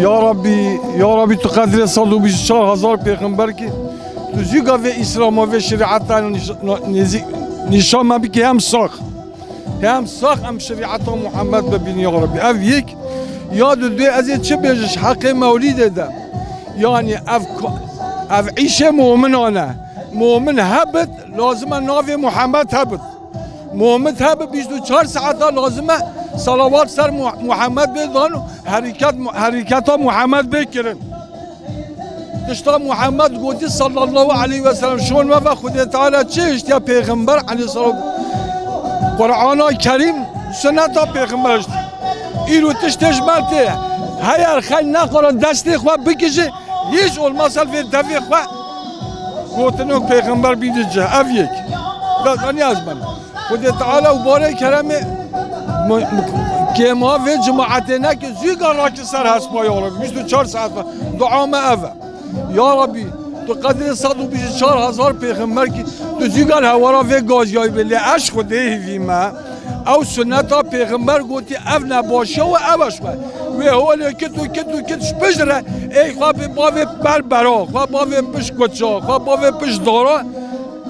یا ربی تو قدر 124,000 پیغمبر کی تو زیگا و اسلام و شریعت نشان ما بی که هم ساخ هم شریعت محمد ببینی یا ربی. اف یک یاد دوی از چه بیشش حق مولید ده یعنی اف عیشه مؤمن هبت لازمه ناو محمد هبت محمد هبت 24 ساعت لازمه صلوات سر محمد بدان و حرکت محمد بکرن. تشتا محمد گوتی صلی الله علیه و سلم شون و خدا تعالی چه اشتیا پیغمبر علیه السلام قرآن کریم سنت پیغمبر اشتی ایرو تشتش ملته هر خیل نخورن دستی خواه بکشه هیچ olmazsa ve devi خواه گوتنو پیغمبر بیده جه اف یک دانی از من خدا تعالی و باره کرمه که ما و جماعت نه که زیگا را که سر هست با یا ربی 24 ساعت دعا ما اوه یا ربی تو قدر 124,000 پیغمبر که تو زیگا هوارا و گازیای بلی عشق و دیوی ما او سنتا پیغمبر گوتی اف نباشه و اوش و هولی کتش بجره ای خواه باوی برا خواه باوی پش کچا خواه باوی پش دارا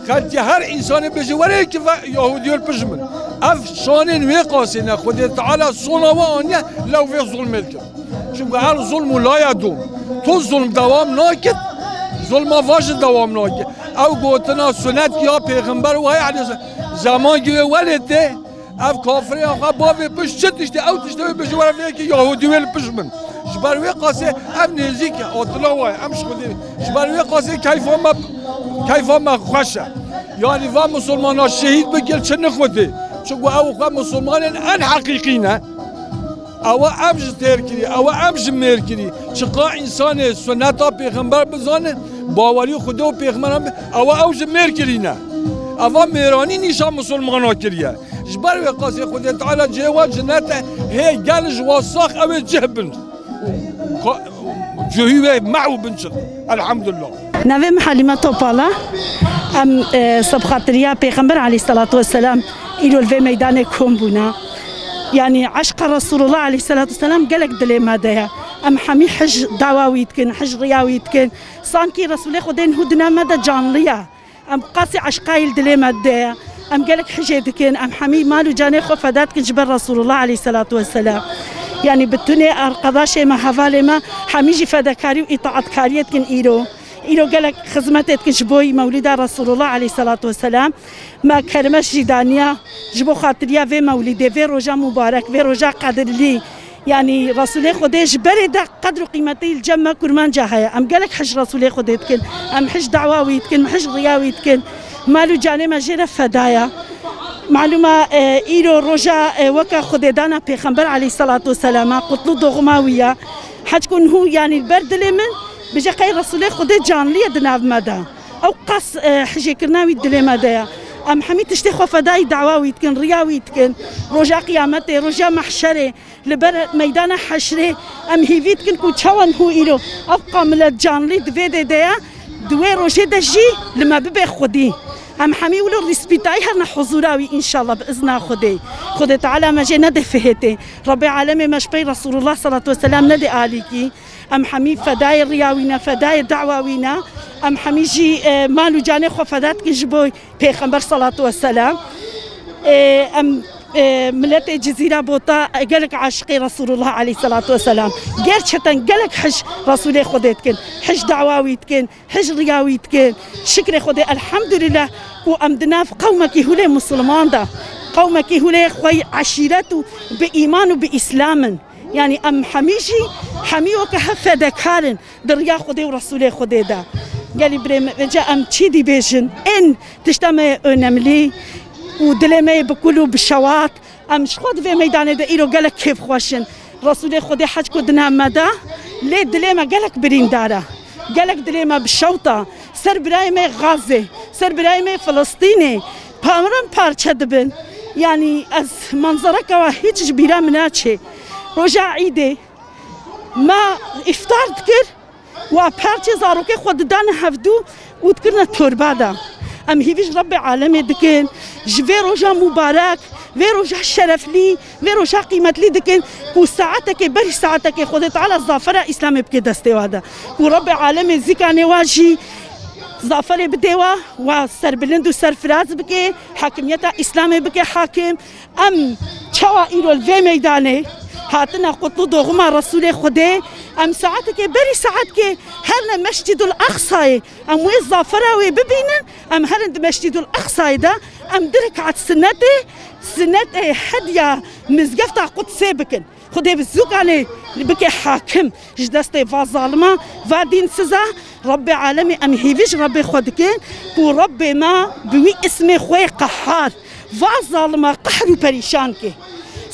خلطی هر انسانی بشه وره که یهودیال پش من اف شانین وی قاسینه خود تعالی صنع و آنیه لو وی ظلم کرد چون هر ظلم لا یدوم تو ظلم دوام نکد ظلم واش دوام نکد او گوتنا سنت یا پیغمبر و های علیه زمان گیوه ولده اف کافری آخه باوی پش چه تشته او تشته بشه وره که یهودیال پش من جبروی قاسه ام نزیکه اطلاع وای امش خودی جبروی قاسه کیفا ما خوشه یعنی و مسلمان ها شهید بگیر چه نخوده چون او خود مسلمان ان حقیقی نه او امش تیر کری او امش میر کری چقا انسان سنت ها پیغمبر بزانه باوری خدا و پیغمبر هم اوش میر کری نه او میرانی نیشان مسلمان ها کریه جبروی قاسه خدا تعالی جوا جنت هی گلش واساخ او جهبن جهوی معو بنشد الحمد لله. نویم حلیمه توپالا ام سبخاطریا پیغمبر علیه الصلاة والسلام ایلو الوی میدان کم بونا یعنی عشق رسول الله علیه الصلاة والسلام قلق دلی ماده ام حمی حج دعواویت کن حج ریاویت کن سانکی رسول خودین هدنا ماده جانلیا ام قاسی عشقایل دلی ماده ام قلق حجید کن ام حمی مالو جانه خو فدات کن جبر رسول الله علیه الصلاة والسلام يعني بتوني أرقداش ما حوالي ما حميجي فدكاري وإطاعت كاريت كن إيرو قالك خدمتك كن شبوي مولد رسول الله عليه الصلاة والسلام ما كرمش جدانيا جبو خاطريا في مولده في رجا مبارك في رجا قدر لي يعني رسول خديش برد قدر قيمتي الجمة كرمان جاهية أم قالك حج رسول خديت كن أم حج دعواوي كن حج رياوي كن مالو جاني ما جرى فدايا معلومة إيرو رجاء وكا خديدانا پیغمبر عليه الصلاة والسلام قتلو دغماوية حتكون هو يعني البرد لمن بجا قاي رسول خدي جانلية دناف مدى أو قص حجي كرناوي دلي مدى أم حميد تشتخوا فداي دعواوي تكن رياوي تكن رجاء قيامته رجاء محشره لبر ميدان حشره أم هيفيت كن كو تشاون هو إيرو أبقى ملت جانلي دفيدي ديا دوي رجاء دجي لما ببي خدي ام حمي ولو ريسبيتاي هرنا حضوراوي ان شاء الله باذن خدي تعالى ما جينا دفهتي ربي عالمي مشبي رسول الله صلى الله عليه وسلم ندي اليكي ام حمي فداي رياوينا فداي دعواوينا ام حمي جي مالو جاني خو فدات كجبوي پیغمبر صلى الله عليه وسلم ام ملت جزيرة بوطا قالك عاشقي رسول الله عليه الصلاة والسلام غير شتن قالك حج رسول خديتكن حج دعواويتكن حج رياويتكن شكر خدي الحمد لله وأمدنا في قومك هولي مسلمان دا قومك هولي خوي عشيرته بإيمان وبإسلام يعني أم حميجي حميوك هفدا كارن دريا خدي ورسول خدي دا قالي بريم جاء أم تشيدي بيجن إن تجتمع أنملي ودلمي بكلو بالشواط ام شخود في ميدان دايرو قالك كيف خوشن رسول خدي حج كدنا مدى ليه دلما قالك برين دارا قالك دلما بالشوطه سر برايمي غازي سر برايمي فلسطيني بامرن بارچه دبن يعني از منظرك هيج جبيره مناچه رجع عيده ما افطار دكر وبارچه زاروكي خود دان هفدو وتكرنا تربادا ام هيفيش ربي عالمي دكين جفي رجا مبارك في روجا شرفلي في روجا قيمتلي دكن وساعتك بري ساعتك خذ تعالى الظافرة إسلامي بكي دستي هذا ورب العالمين زكاني واجي ظافري بديوا وسربلند وسرفراز بكي حاكميتا إسلامي بكي حاكم أم تشوا إيرو الفي ميداني هاتنا قطو دوغما رسول خدي ام ساعتك بري ساعتك هل مسجد الاقصى ام وي ظافراوي ببينن ام هل مسجد الاقصى ده ام درك عت سنتي حديا مزقفتا قدسي بكن خدي بزوق عليه بكي حاكم جدستي فظالمه فادين سزا ربي عالمي ام هيفيش ربي خدكين وربي ما بوي اسمي خوي قحار فظالمه قحر وبريشانكي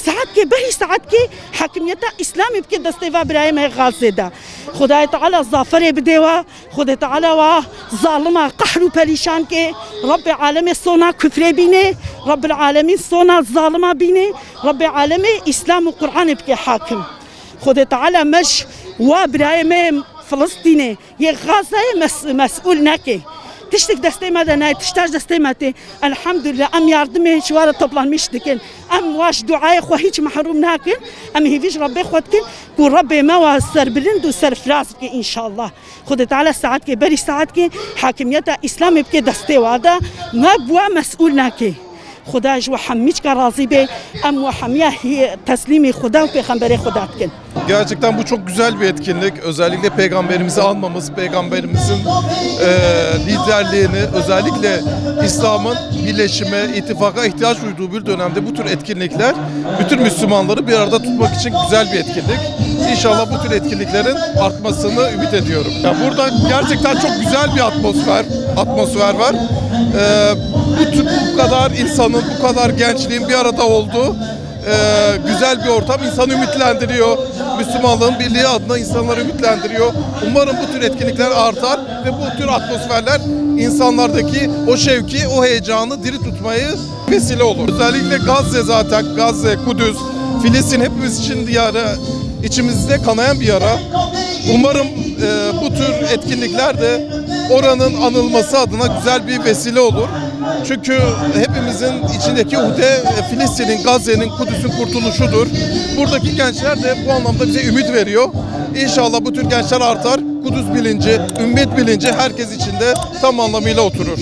ساعتك بري ساعتك حاكميتا اسلامي بكي دستيفا ابراهيم غازي ده خدای تعالی ظافر بدیوا خدای تعالی و ظالمه قحر و پریشان که رب العالمین سونا کفر بینه رب العالمین سونا ظالمه بینه رب العالمین اسلام و قرآن بکي حاکم خدای تعالی مش و ابراهيم فلسطيني يه غازه مسؤول نكي تشتك دستي مدني تشتاج دستي متي الحمد لله ام يردمي شواره طبلان مش دكن ام واش دعاء خو هيك محروم ناكن ام هيفيش ربي خدكن كون ربي ما وسر بلند وسر فراسك ان شاء الله خد تعالى ساعتك بري ساعتك حاكميتها اسلامي بكي دستي وهذا ما بوا مسؤول ناكي خداش وحميك راضي به ام وحميه هي تسليمي خدا وبيغمبري خداتكن. Gerçekten bu çok güzel bir etkinlik. Özellikle peygamberimizi anmamız, peygamberimizin liderliğini, özellikle İslam'ın birleşime, ittifaka ihtiyaç duyduğu bir dönemde bu tür etkinlikler bütün Müslümanları bir arada tutmak için güzel bir etkinlik. İnşallah bu tür etkinliklerin artmasını ümit ediyorum. Yani burada gerçekten çok güzel bir atmosfer var. Bu kadar insanın, bu kadar gençliğin bir arada olduğu güzel bir ortam insanı ümitlendiriyor. Müslümanlığın birliği adına insanları ümitlendiriyor. Umarım bu tür etkinlikler artar ve bu tür atmosferler insanlardaki o şevki, o heyecanı diri tutmayı vesile olur. Özellikle Gazze zaten, Gazze, Kudüs, Filistin hepimiz için diyarı, içimizde kanayan bir yara. Umarım bu tür etkinlikler de oranın anılması adına güzel bir vesile olur. Çünkü hepimizin içindeki uhde Filistin'in, Gazze'nin, Kudüs'ün kurtuluşudur. Buradaki gençler de bu anlamda bize ümit veriyor. İnşallah bu tür gençler artar. Kudüs bilinci, ümmet bilinci herkes içinde tam anlamıyla oturur.